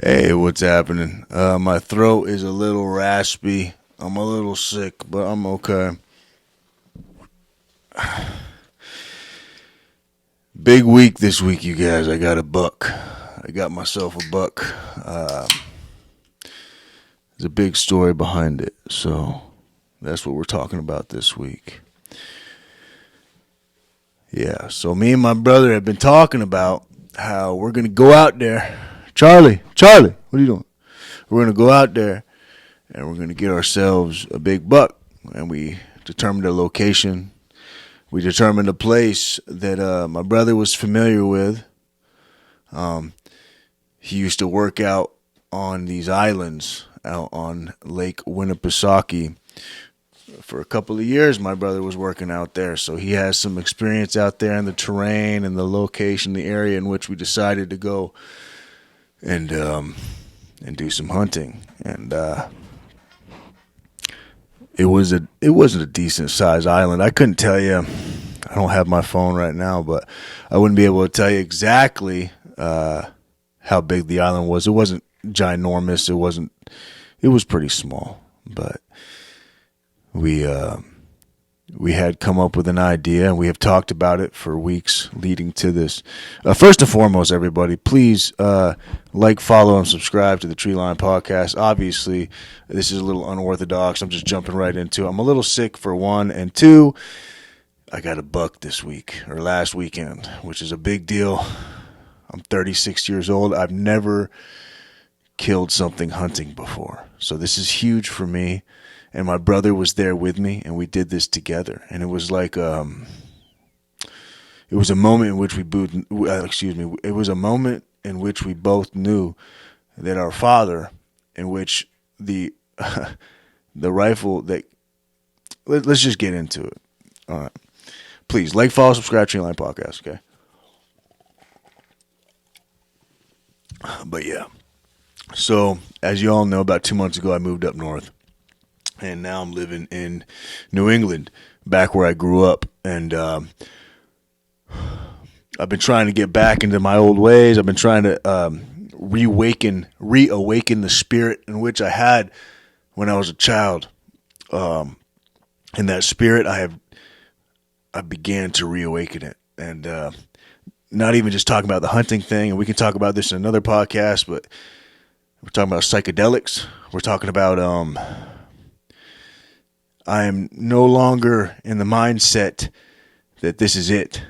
Hey, what's happening? My throat is a little raspy. I'm a little sick, but I'm okay. Big week this week, you guys. I got a buck. I got myself a buck. There's a big story behind it, so that's what we're talking about this week. Yeah, so me and my brother have been talking about how we're going to go out there. Charlie, what are you doing? We're going to go out there and we're going to get ourselves a big buck. And we determined a location. We determined a place that my brother was familiar with. He used to work out on these islands out on Lake Winnipesaukee. For a couple of years, my brother was working out there, so he has some experience out there in the terrain and the location, the area in which we decided to go and do some hunting. And it wasn't a decent sized island. I couldn't tell you. I don't have my phone right now, but I wouldn't be able to tell you exactly how big the island was. It wasn't ginormous. It was pretty small, but we had come up with an idea, and we have talked about it for weeks leading to this. First and foremost, everybody, please like, follow, and subscribe to the Treeline Podcast. Obviously, this is a little unorthodox. I'm just jumping right into it. I'm a little sick for one, and two, I got a buck this week, or last weekend, which is a big deal. I'm 36 years old. I've never killed something hunting before, so this is huge for me. And my brother was there with me, and we did this together. And it was like, it was a moment in which it was a moment in which we both knew that our father, in which the rifle that, let's just get into it. All right. Please, like, follow, subscribe, Treeline Podcast, okay? But yeah. So, as you all know, about 2 months ago, I moved up north. And now I'm living in New England, back where I grew up. And I've been trying to get back into my old ways. I've been trying to reawaken the spirit in which I had when I was a child. And that spirit, I began to reawaken it. And not even just talking about the hunting thing. And we can talk about this in another podcast, but we're talking about psychedelics. We're talking about I am no longer in the mindset that this is it.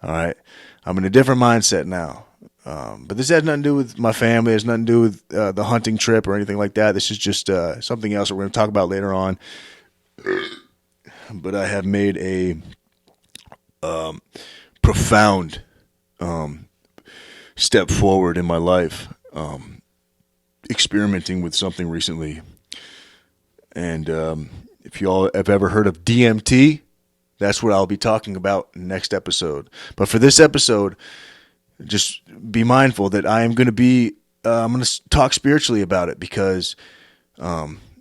All right. I'm in a different mindset now. But this has nothing to do with my family. It has nothing to do with the hunting trip or anything like that. This is just something else that we're going to talk about later on. But I have made a profound step forward in my life, experimenting with something recently. And if you all have ever heard of DMT, that's what I'll be talking about next episode. But for this episode, just be mindful that I am going to be, I'm going to talk spiritually about it because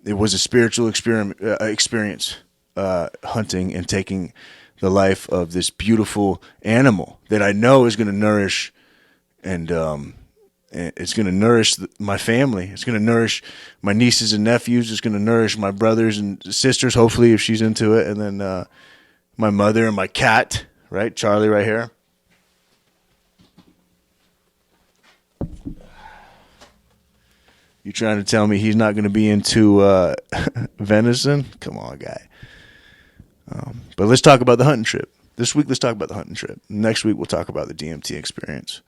it was a spiritual experience hunting and taking the life of this beautiful animal that I know is going to nourish and it's going to nourish my family. It's going to nourish my nieces and nephews. It's going to nourish my brothers and sisters, hopefully, if she's into it. And then my mother and my cat, right? Charlie right here. You trying to tell me he's not going to be into venison? Come on, guy. But let's talk about the hunting trip. This week, let's talk about the hunting trip. Next week, we'll talk about the DMT experience.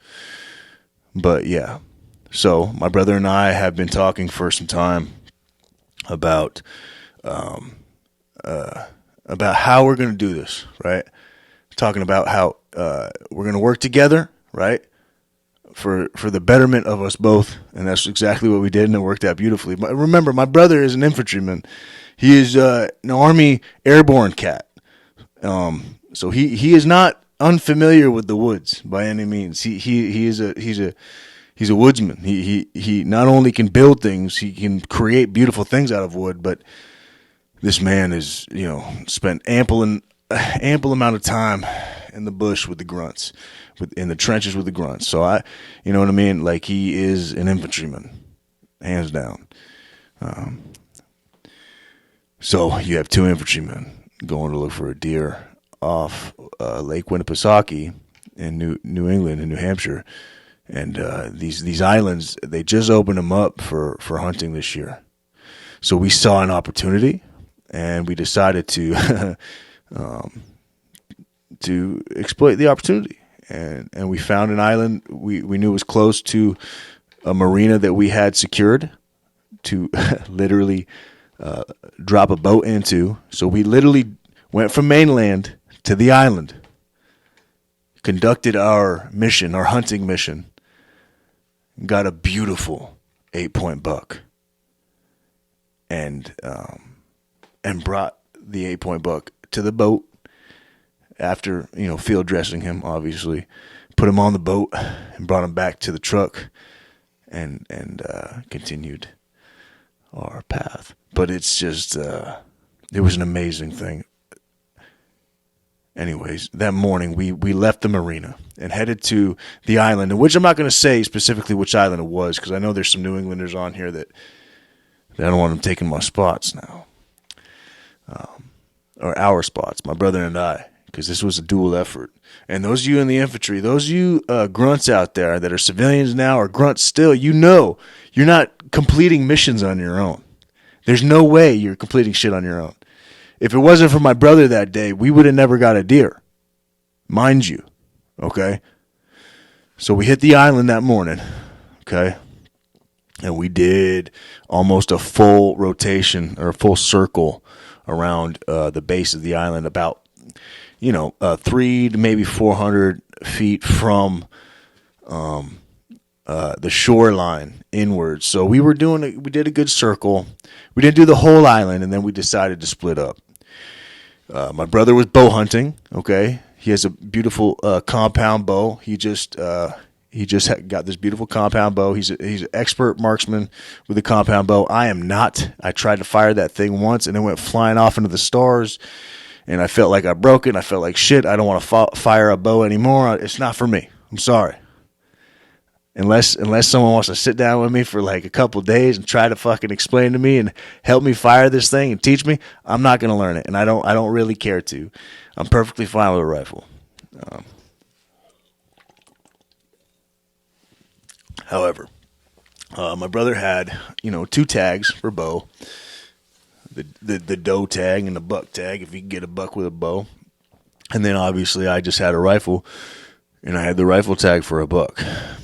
But yeah, so my brother and I have been talking for some time about how we're going to do this, right? Talking about how we're going to work together, right? For the betterment of us both, and that's exactly what we did, and it worked out beautifully. But remember, my brother is an infantryman. He is an Army airborne cat, so he is not unfamiliar with the woods by any means. He's a woodsman. He not only can build things, he can create beautiful things out of wood, but this man is, spent ample amount of time in the bush with the grunts, in the trenches with the grunts. So you know what I mean? Like, he is an infantryman, hands down. So you have two infantrymen going to look for a deer off Lake Winnipesaukee in New England, in New Hampshire. And these islands, they just opened them up for hunting this year. So we saw an opportunity, and we decided to to exploit the opportunity. And we found an island we knew was close to a marina that we had secured to literally drop a boat into. So we literally went from mainland to the island, conducted our mission, our hunting mission, got a beautiful 8-point buck, and brought the 8-point buck to the boat after, field dressing him, obviously, put him on the boat and brought him back to the truck and continued our path. But it's just, it was an amazing thing. Anyways, that morning we left the marina and headed to the island, in which I'm not going to say specifically which island it was, because I know there's some New Englanders on here that I don't want them taking my spots now. Or our spots, my brother and I, because this was a dual effort. And those of you in the infantry, those of you grunts out there that are civilians now or grunts still, you're not completing missions on your own. There's no way you're completing shit on your own. If it wasn't for my brother that day, we would have never got a deer. Mind you. Okay? So we hit the island that morning. Okay? And we did almost a full rotation or a full circle around the base of the island, about 300 to maybe 400 feet from the shoreline inwards. So we did a good circle. We didn't do the whole island, and then we decided to split up. My brother was bow hunting. Okay, he has a beautiful compound bow. He just got this beautiful compound bow. He's an expert marksman with a compound bow. I am not. I tried to fire that thing once, and it went flying off into the stars. And I felt like I broke it. I felt like shit. I don't want to fire a bow anymore. It's not for me. I'm sorry. Unless someone wants to sit down with me for like a couple of days and try to fucking explain to me and help me fire this thing and teach me, I'm not going to learn it. And I don't really care to. I'm perfectly fine with a rifle. However, my brother had, 2 tags for bow. The doe tag and the buck tag, if you can get a buck with a bow. And then obviously I just had a rifle, and I had the rifle tag for a buck.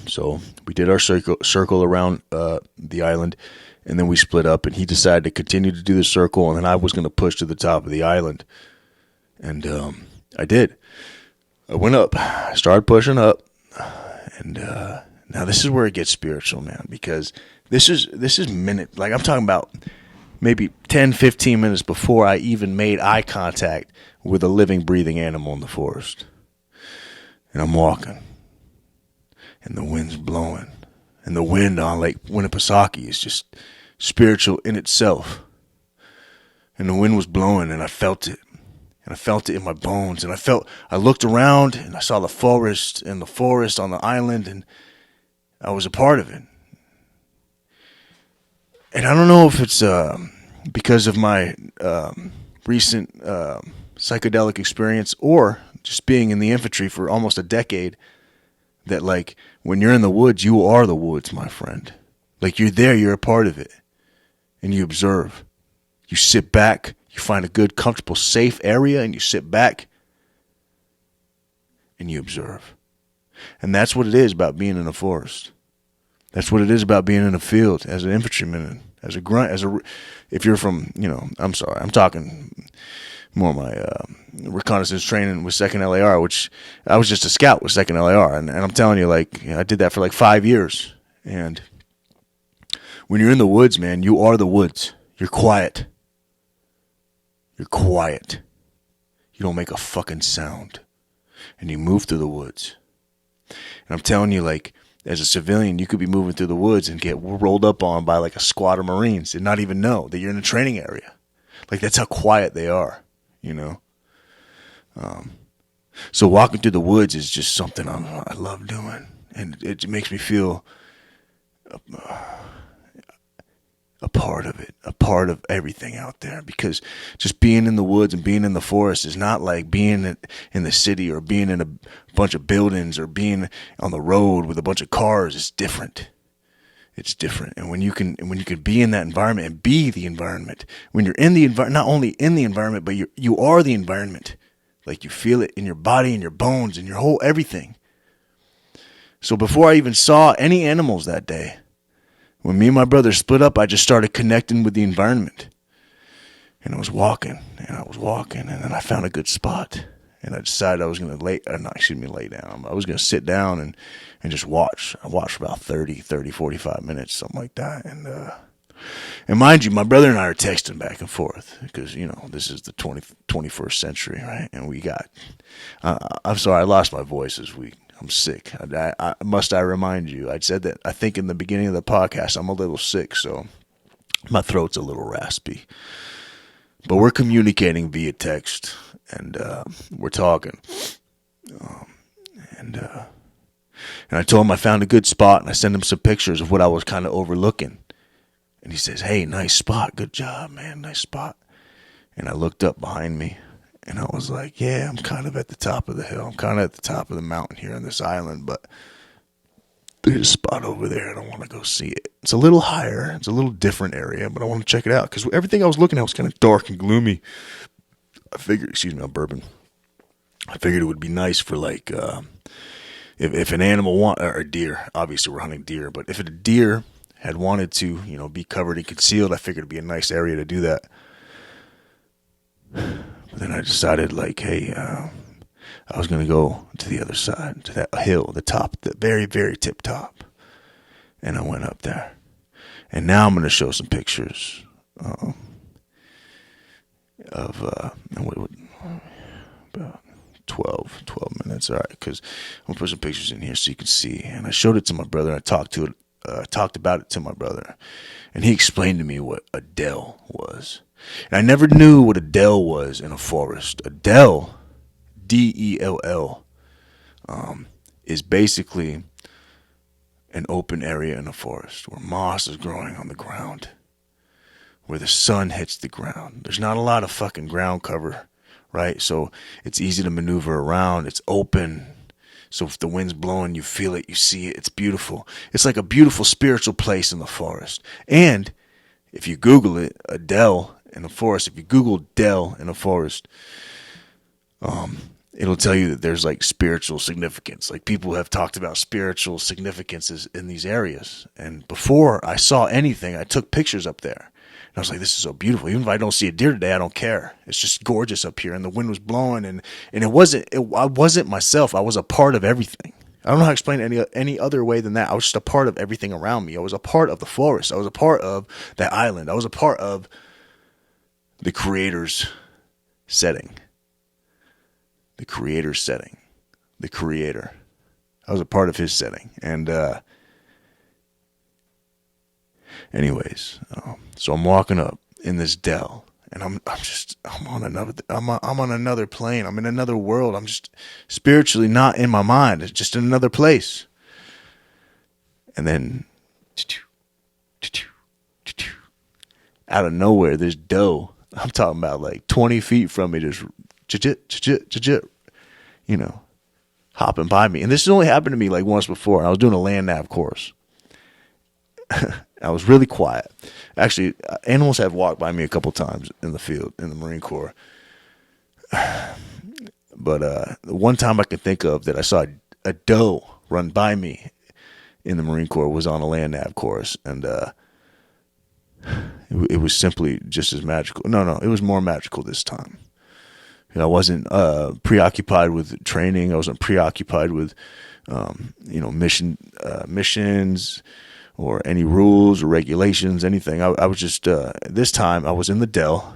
So we did our circle around the island, and then we split up, and he decided to continue to do the circle, and then I was going to push to the top of the island. And I did. I went up, started pushing up, and now this is where it gets spiritual, man, because this is minute, like I'm talking about maybe 10, 15 minutes before I even made eye contact with a living, breathing animal in the forest. And I'm walking, and the wind's blowing, and the wind on Lake Winnipesaukee is just spiritual in itself. And the wind was blowing, and I felt it. And I felt it in my bones, and I looked around, and I saw the forest on the island, and I was a part of it. And I don't know if it's because of my recent psychedelic experience, or just being in the infantry for almost a decade, that like when you're in the woods, you are the woods, my friend. Like you're there, you're a part of it, and you observe. You sit back, you find a good, comfortable, safe area, and you sit back and you observe. And that's what it is about being in a forest. That's what it is about being in a field as an infantryman, as a grunt, if you're from, I'm sorry, I'm talking more my reconnaissance training with 2nd LAR, which I was just a scout with 2nd LAR. And I'm telling you, I did that for 5 years. And when you're in the woods, man, you are the woods. You're quiet. You're quiet. You don't make a fucking sound. And you move through the woods. And I'm telling you, as a civilian, you could be moving through the woods and get rolled up on by a squad of Marines and not even know that you're in a training area. That's how quiet they are, So walking through the woods is just something I love doing, and it makes me feel a part of it, a part of everything out there. Because just being in the woods and being in the forest is not like being in the city or being in a bunch of buildings or being on the road with a bunch of cars. It's different. It's different. And when you can be in that environment and be the environment, when you're in the environment, not only in the environment, but you are the environment. Like you feel it in your body, in your bones, in your whole everything. So before I even saw any animals that day, when me and my brother split up, I just started connecting with the environment. And I was walking, and then I found a good spot. And I decided I was going to lay down. I was going to sit down and just watch. I watched for about 45 minutes, something like that. And mind you, my brother and I are texting back and forth because, this is the 21st century, right? And we got, I'm sorry, I lost my voice this week. I'm sick. I remind you, I said that, I think in the beginning of the podcast, I'm a little sick, so my throat's a little raspy. But we're communicating via text, and we're talking. And I told him I found a good spot, and I sent him some pictures of what I was kind of overlooking. And he says, "Hey, nice spot. Good job, man. Nice spot." And I looked up behind me, and I was like, yeah, I'm kind of at the top of the hill. I'm kind of at the top of the mountain here on this island, but there's a spot over there, and I want to go see it. It's a little higher. It's a little different area, but I want to check it out because everything I was looking at was kind of dark and gloomy. I figured, I'm bourbon. I figured it would be nice for like, if an animal or a deer, obviously we're hunting deer, but if a deer had wanted to, be covered and concealed, I figured it'd be a nice area to do that. But then I decided, like, hey, I was going to go to the other side, to that hill, the top, the very, very tip top. And I went up there. And now I'm going to show some pictures of about 12 minutes. All right, because I'm going to put some pictures in here so you can see. And I showed it to my brother. I talked about it to my brother. And he explained to me what a dell was. And I never knew what a dell was in a forest. A dell, D-E-L-L, is basically an open area in a forest where moss is growing on the ground, where the sun hits the ground. There's not a lot of fucking ground cover, right? So it's easy to maneuver around. It's open. So if the wind's blowing, you feel it, you see it. It's beautiful. It's like a beautiful spiritual place in the forest. And if you Google it, a dell in a forest, if you Google dell in a forest, it'll tell you that there's like spiritual significance. Like people have talked about spiritual significances in these areas. And before I saw anything, I took pictures up there. And I was like, this is so beautiful. Even if I don't see a deer today, I don't care. It's just gorgeous up here. And the wind was blowing, and I wasn't myself. I was a part of everything. I don't know how to explain it any other way than that. I was just a part of everything around me. I was a part of the forest. I was a part of that island. I was a part of the Creator's setting. The Creator's setting. The Creator. I was a part of His setting. And anyways, so I'm walking up in this dell, and I'm on another plane. I'm in another world. I'm just spiritually not in my mind. It's just in another place. And then out of nowhere, this doe, I'm talking about like 20 feet from me, just hopping by me. And this has only happened to me like once before. I was doing a land nav course. I was really quiet. Actually, animals have walked by me a couple times in the field, in the Marine Corps. But the one time I can think of that I saw a doe run by me in the Marine Corps was on a land nav course. And it was simply just as magical. No, it was more magical this time. I wasn't preoccupied with training. I wasn't preoccupied with, missions or any rules or regulations, anything. I was just, this time I was in the dell,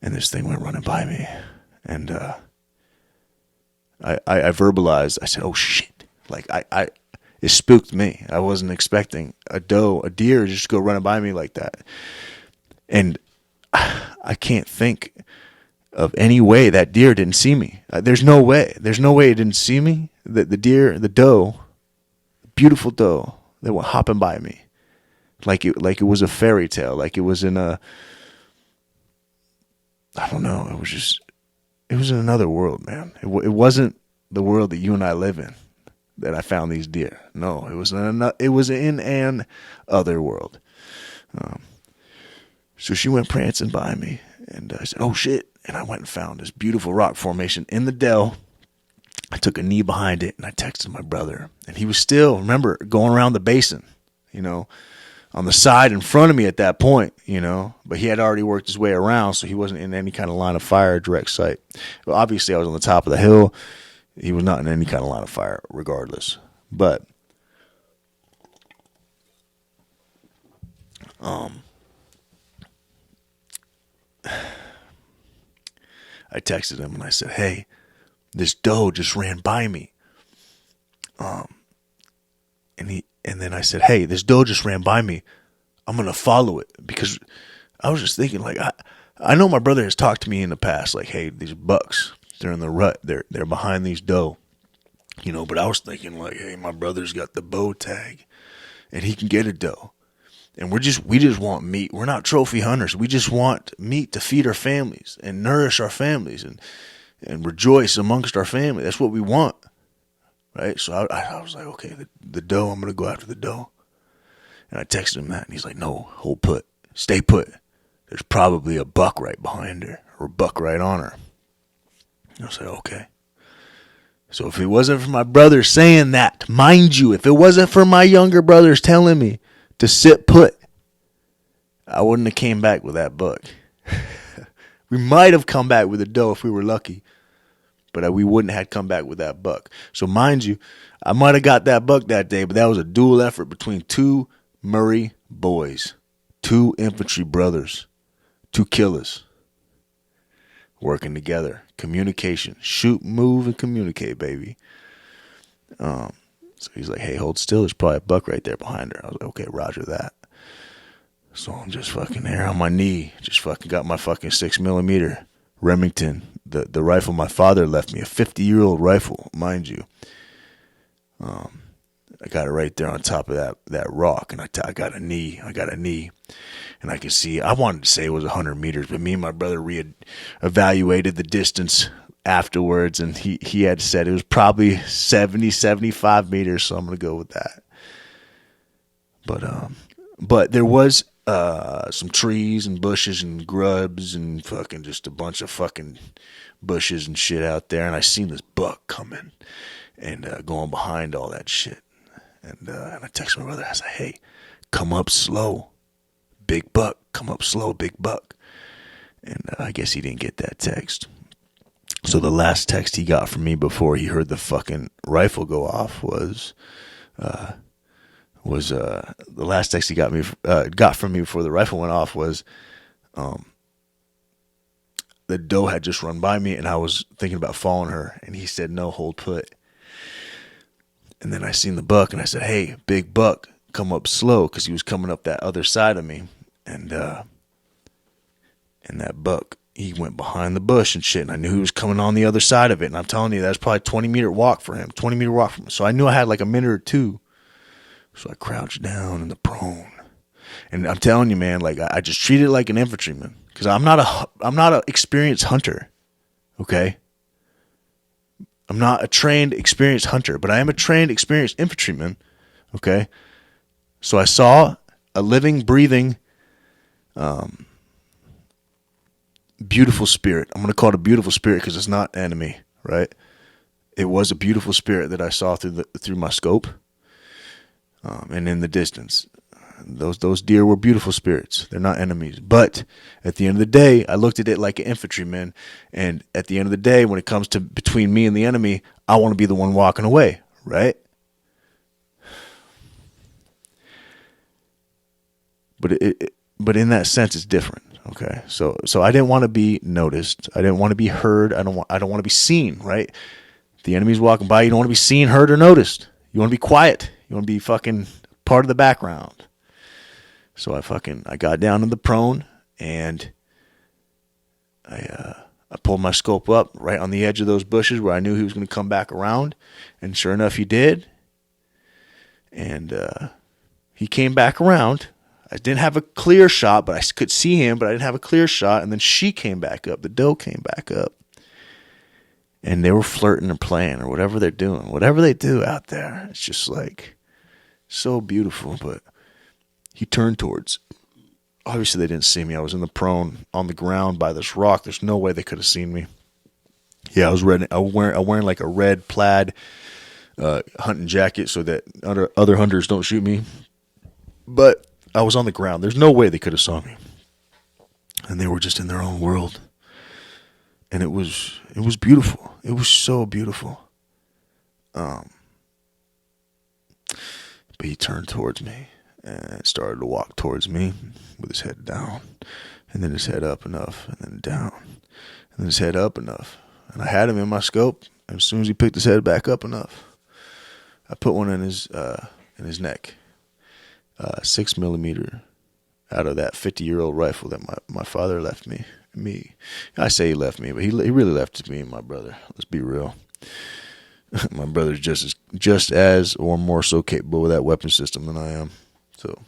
and this thing went running by me. And I verbalized, I said, oh shit. Like, it spooked me. I wasn't expecting a deer just to go running by me like that. And I can't think of any way that deer didn't see me. There's no way. There's no way it didn't see me. The deer, the doe, beautiful doe, they were hopping by me like it was a fairy tale, like it was in a, I don't know. It was in another world, man. It wasn't the world that you and I live in that I found these deer. No, it was in an other world. So she went prancing by me, and I said, "Oh shit!" And I went and found this beautiful rock formation in the dell. I took a knee behind it, and I texted my brother, and he was still, remember, going around the basin, on the side in front of me at that point, but he had already worked his way around, so he wasn't in any kind of line of fire, direct sight. Well, obviously, I was on the top of the hill. He was not in any kind of line of fire, regardless. But I texted him and I said, "Hey, this doe just ran by me." And then I said, "Hey, this doe just ran by me. I'm gonna follow it," because I was just thinking, like, I know my brother has talked to me in the past, like, "Hey, these bucks, they're in the rut. They're behind these doe." But I was thinking, like, "Hey, my brother's got the bow tag, and he can get a doe, and we just want meat. We're not trophy hunters. We just want meat to feed our families and nourish our families and rejoice amongst our family. That's what we want, right?" So I was like, "Okay, the doe. I'm gonna go after the doe." And I texted him that, and he's like, "No, hold put, stay put. There's probably a buck right behind her, or a buck right on her." And I was like, "Okay." So if it wasn't for my brother saying that, mind you, if it wasn't for my younger brothers telling me to sit put, I wouldn't have came back with that buck. We might have come back with a doe if we were lucky, but we wouldn't have come back with that buck. So mind you, I might have got that buck that day, but that was a dual effort between two Murray boys, two infantry brothers, two killers, working together. Communication. Shoot, move, and communicate, baby. So he's like, "Hey, hold still. There's probably a buck right there behind her." I was like, "Okay, roger that." So I'm just fucking there on my knee. Just fucking got my fucking 6mm Remington, the rifle my father left me, a 50-year-old rifle, mind you. I got it right there on top of that rock, and I got a knee. And I could see, I wanted to say it was 100 meters, but me and my brother evaluated the distance afterwards, and he had said it was probably 70, 75 meters, so I'm going to go with that. But there was some trees and bushes and grubs and fucking just a bunch of fucking bushes and shit out there, and I seen this buck coming and going behind all that shit. And I texted my brother. I said, "Hey, come up slow, big buck. Come up slow, big buck." And I guess he didn't get that text. So the last text he got from me before he heard the fucking rifle go off was the last text he got from me before the rifle went off was, the doe had just run by me and I was thinking about following her, and he said, "No, hold put." And then I seen the buck, and I said, "Hey, big buck, come up slow," because he was coming up that other side of me. And that buck, he went behind the bush and shit, and I knew he was coming on the other side of it. And I'm telling you, that's probably a 20-meter walk for him, 20-meter walk from him. So I knew I had like a minute or two. So I crouched down in the prone. And I'm telling you, man, like I just treated it like an infantryman, because I'm not an experienced hunter, okay? I'm not a trained, experienced hunter, but I am a trained, experienced infantryman, okay? So I saw a living, breathing, beautiful spirit. I'm going to call it a beautiful spirit because it's not enemy, right? It was a beautiful spirit that I saw through my scope, and in the distance. Those deer were beautiful spirits. They're not enemies. But at the end of the day, I looked at it like an infantryman. And at the end of the day, when it comes to between me and the enemy, I want to be the one walking away, right? But in that sense, it's different. Okay, so I didn't want to be noticed. I didn't want to be heard. I don't want to be seen. Right? The enemy's walking by. You don't want to be seen, heard, or noticed. You want to be quiet. You want to be fucking part of the background. So I got down in the prone, and I I pulled my scope up right on the edge of those bushes where I knew he was going to come back around. And sure enough, he did. And he came back around. I didn't have a clear shot, but I could see him, but I didn't have a clear shot. And then she came back up. The doe came back up. And they were flirting or playing or whatever they're doing. Whatever they do out there, it's just like so beautiful. But he turned towards. Obviously, they didn't see me. I was in the prone on the ground by this rock. There's no way they could have seen me. Yeah, I was wearing like a red plaid hunting jacket so that other hunters don't shoot me. But I was on the ground. There's no way they could have saw me. And they were just in their own world. And it was beautiful. It was so beautiful. But he turned towards me and started to walk towards me with his head down, and then his head up enough, and then down, and then his head up enough. And I had him in my scope, and as soon as he picked his head back up enough, I put one in his neck, 6mm out of that 50-year-old rifle that my father left me. I say he left me, but he really left it to me and my brother. Let's be real. My brother's just as or more so capable with that weapon system than I am. So,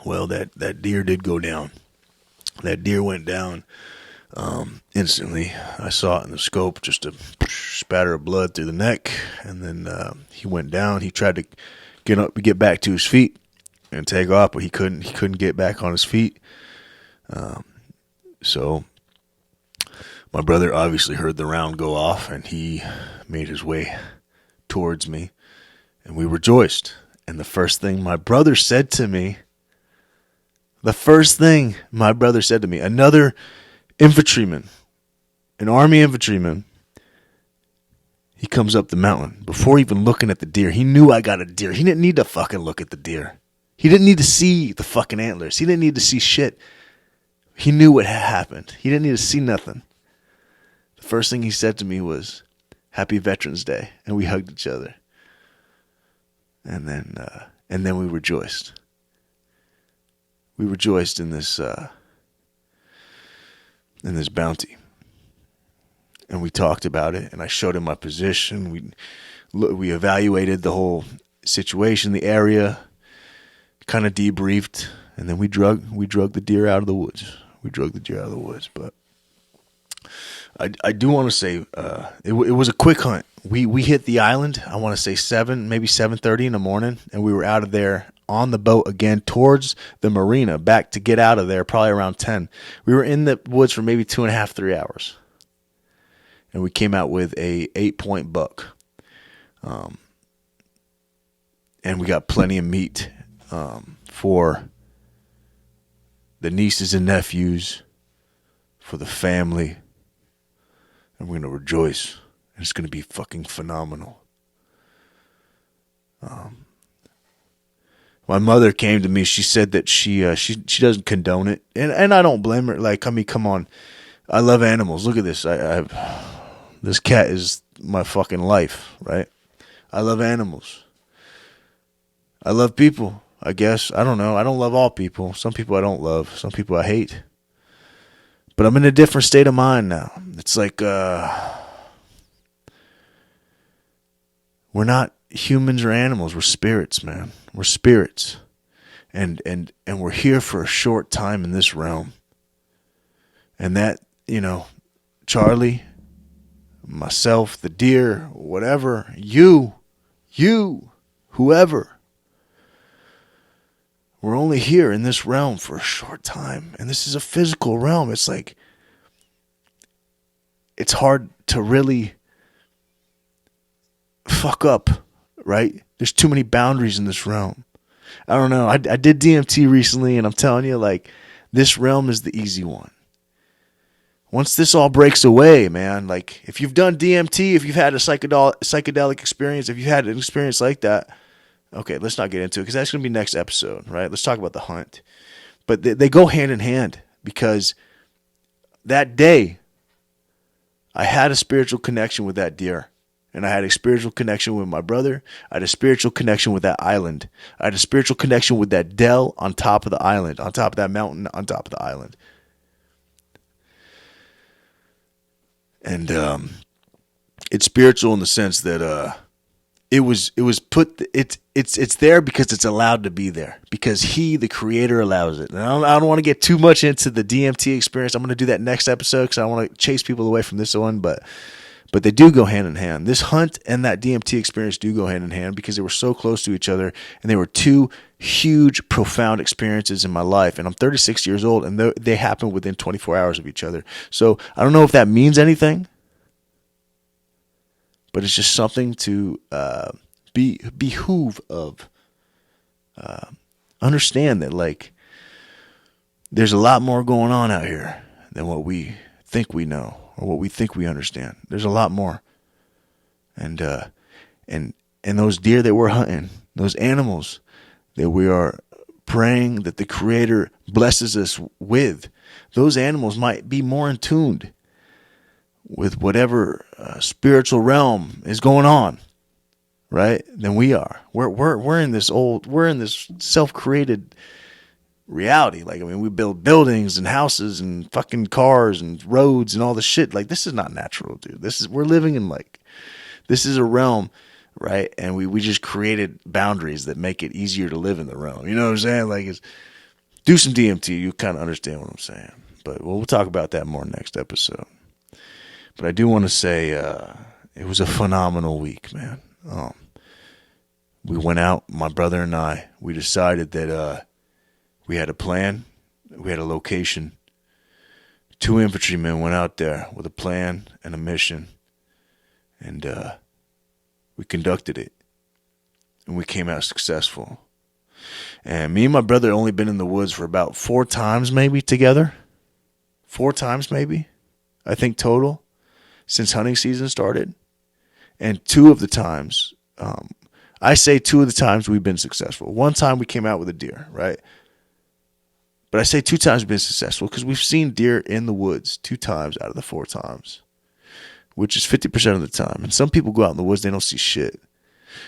well, that deer did go down. That deer went down instantly. I saw it in the scope, just a spatter of blood through the neck, and then he went down. He tried to get back to his feet and take off, but he couldn't. He couldn't get back on his feet. So my brother obviously heard the round go off, and he made his way towards me, and we rejoiced. And the first thing my brother said to me, another infantryman, an army infantryman, he comes up the mountain. Before even looking at the deer, he knew I got a deer. He didn't need to fucking look at the deer. He didn't need to see the fucking antlers. He didn't need to see shit. He knew what had happened. He didn't need to see nothing. The first thing he said to me was, "Happy Veterans Day," and we hugged each other. And then we rejoiced. We rejoiced in this bounty, and we talked about it. And I showed him my position. We evaluated the whole situation, the area, kind of debriefed, and then we drug the deer out of the woods. But I do want to say it was a quick hunt. We hit the island, I want to say 7:30 in the morning, and we were out of there on the boat again towards the marina, back to get out of there probably around 10. We were in the woods for maybe 2.5, 3 hours. And we came out with a 8-point buck. And we got plenty of meat for the nieces and nephews, for the family. And we're going to rejoice. And it's going to be fucking phenomenal. My mother came to me. She said that she doesn't condone it, and I don't blame her. Like, I mean, come on, I love animals. Look at this. This cat is my fucking life, right? I love animals. I love people. I guess I don't know. I don't love all people. Some people I don't love. Some people I hate. But I'm in a different state of mind now. It's like we're not humans or animals. We're spirits, man. We're spirits. And we're here for a short time in this realm. And that, Charlie, myself, the deer, whatever, you, whoever, we're only here in this realm for a short time. And this is a physical realm. It's like, it's hard to really fuck up, right? There's too many boundaries in this realm. I don't know. I did DMT recently, and I'm telling you, like, this realm is the easy one. Once this all breaks away, man, like, if you've done DMT, if you've had a psychedelic experience, if you've had an experience like that, okay, let's not get into it, because that's going to be next episode, right? Let's talk about the hunt. But they go hand in hand, because that day, I had a spiritual connection with that deer. And I had a spiritual connection with my brother. I had a spiritual connection with that island. I had a spiritual connection with that dell on top of the island, on top of that mountain, on top of the island. And it's spiritual in the sense that it's there because it's allowed to be there, because he, the creator, allows it. And I don't want to get too much into the DMT experience. I'm going to do that next episode because I don't want to chase people away from this one, but they do go hand in hand. This hunt and that DMT experience do go hand in hand because they were so close to each other, and they were two huge, profound experiences in my life. And I'm 36 years old, and they happened within 24 hours of each other. So I don't know if that means anything, but it's just something to behoove of. Understand that, like, there's a lot more going on out here than what we think we know or what we think we understand. There's a lot more. And those deer that we're hunting, those animals that we are praying that the Creator blesses us with, those animals might be more in tune with whatever spiritual realm is going on, right, than we are. We're in this self-created reality. Like, I mean, we build buildings and houses and fucking cars and roads and all this shit. Like, this is not natural, dude. We're living in, like, this is a realm, right? And we just created boundaries that make it easier to live in the realm. You know what I'm saying? Like, do some DMT. You kind of understand what I'm saying. But we'll talk about that more next episode. But I do want to say it was a phenomenal week, man. We went out, my brother and I. We decided that we had a plan. We had a location. 2 infantrymen went out there with a plan and a mission. And we conducted it. And we came out successful. And me and my brother only been in the woods for about 4 times maybe together. 4 times maybe, I think, total, since hunting season started. And 2 of the times, I say 2 of the times we've been successful. 1 time we came out with a deer, right? But I say 2 times we've been successful because we've seen deer in the woods 2 times out of the 4 times, which is 50% of the time. And some people go out in the woods, they don't see shit.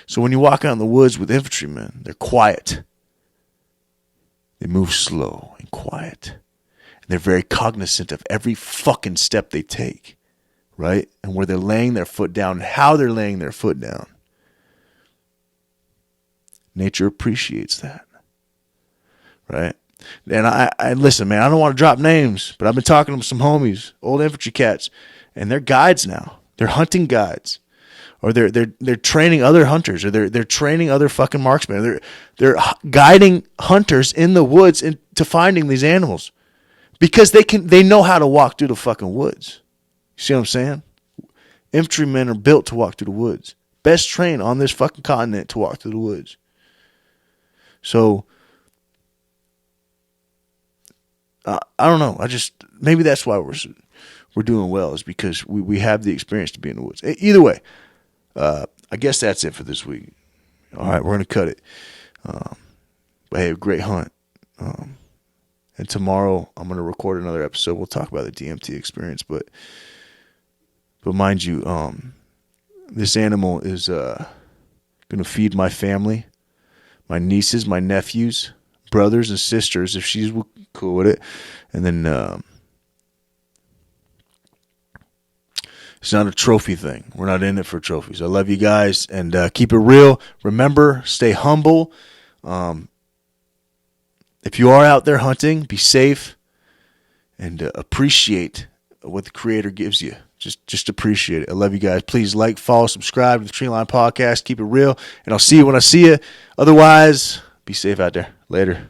So when you walk out in the woods with infantrymen, they're quiet. They move slow and quiet. And they're very cognizant of every fucking step they take, right? And where they're laying their foot down and how they're laying their foot down. Nature appreciates that, right? And I listen, man, I don't want to drop names, but I've been talking to some homies, old infantry cats, and they're guides now. They're hunting guides, or they're training other hunters, or they're training other fucking marksmen. They're guiding hunters in the woods into finding these animals because they know how to walk through the fucking woods. You see what I'm saying? Infantrymen are built to walk through the woods. Best trained on this fucking continent to walk through the woods. So I don't know. Maybe that's why we're doing well, is because we have the experience to be in the woods. Either way, I guess that's it for this week. All right, we're gonna cut it. But hey, great hunt. And tomorrow I'm gonna record another episode. We'll talk about the DMT experience, but mind you, this animal is gonna feed my family, my nieces, my nephews, brothers and sisters, if she's cool with it. And then it's not a trophy thing. We're not in it for trophies. I love you guys, and keep it real. Remember, stay humble. If you are out there hunting, be safe and appreciate what the Creator gives you. Just appreciate it. I love you guys. Please like, follow, subscribe to the Treeline Podcast. Keep it real, and I'll see you when I see you. Otherwise, be safe out there. Later.